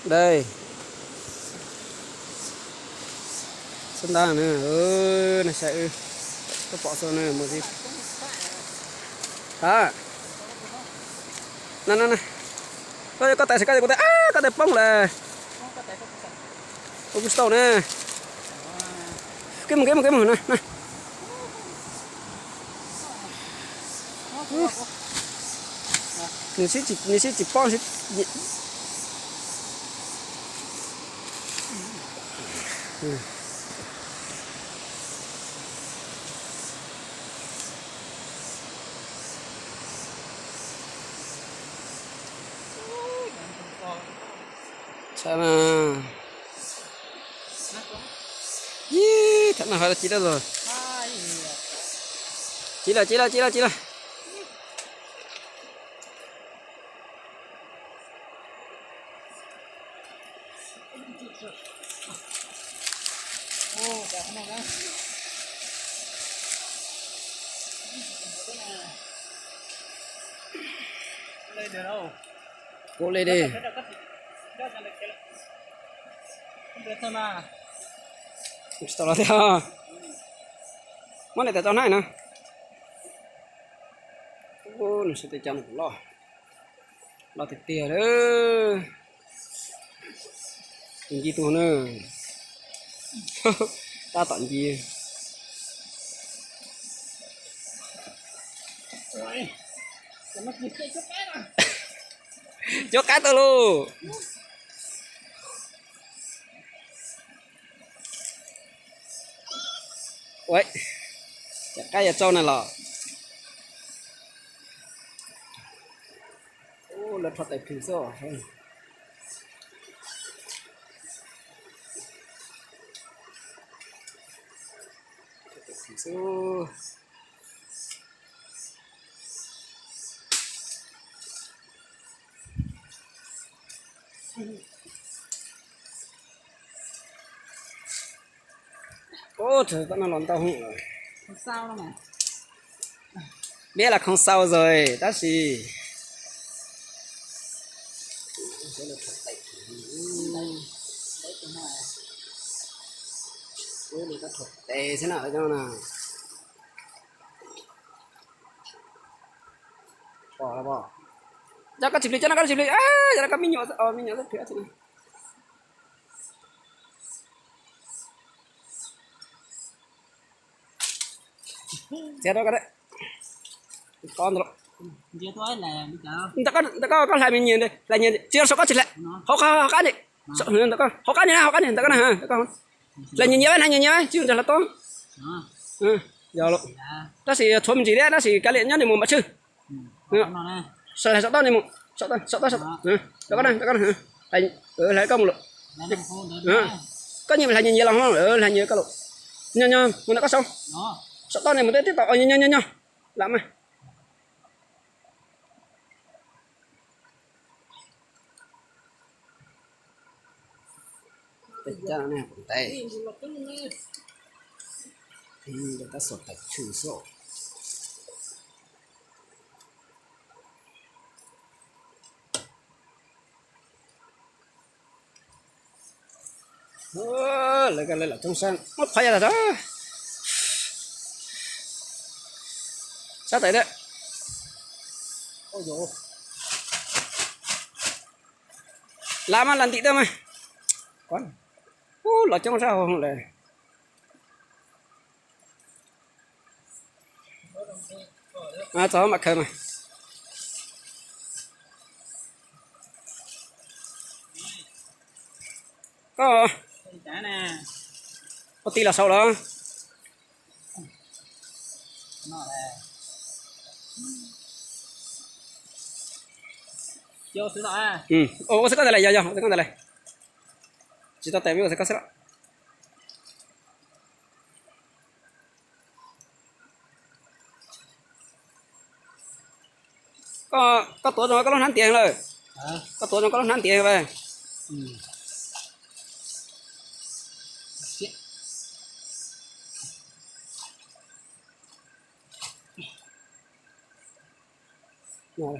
Đây. Sân đa nữa. Này sẽ có bỏ số này một gì. Đó. Này. Có tài có tài bông là. Có cái nè. Cái một này. Mình sẽ chỉ bông sẽ sao nào. Thật là phải là chị đó rồi. Chị là. Lên được đâu? Cố lên đi. Sau đó theo. Món này tại tao này nè. Ô, nó sẽ tới chân lo thịt tỉa đó. Mình gì tuần nữa. Ta tận gì. Chốt cá tao luôn. Ui, cái giờ trâu này là. Ô, là thật đẹp thử rồi. Ô trời, vẫn là lon tàu hũ rồi. Không sao đâu mà. Biết là không sao rồi, đó gì. Ôi, cái thuật tệ thế nào cho nào. Bỏ. Cho nó chụp đi. À, cho nó có mình nhỏ rất phía thế này. Xe đó cái đấy. Con rồi. Giờ tôi là đi chợ. Ta có lại mình nhìn đây, lại nhìn chưa số có chỉ lại. Họ cá đi. Họ cá này, ta có này ha, ta có. Lại nhìn nhiều ấy, chứ là to. Giờ luôn. Ta chỉ thôi mình chỉ đấy, ta chỉ cái liền nhất thì một mà chứ. Sợ là sợ to này một, sợ to. Ta có này. Lại có một lượng. Có nhiều là nhìn lòng không, là nhiều cái lộ. Nhau, muốn nó có xong. Sợ to này một tiếp tục, nhau. Làm mà. Cho này một tay. Thì người ta sổ tạch trừ sổ. Lấy cái là trong sang mất phải là đó. Sao tới đấy. Ôi dồi. Làm ăn lần tí đâu mà. Con. Lọt trong sao không này. Cho mặc khơi mà. Có tí là sau đó. Vô sữa đỏ. Sẽ có đây này, sẽ có đây này. Chỉ tao tìm sẽ có sữa. Có tuổi rồi, có lúc hắn tiền rồi. Có tuổi rồi, có lúc hắn tiền rồi. Rồi,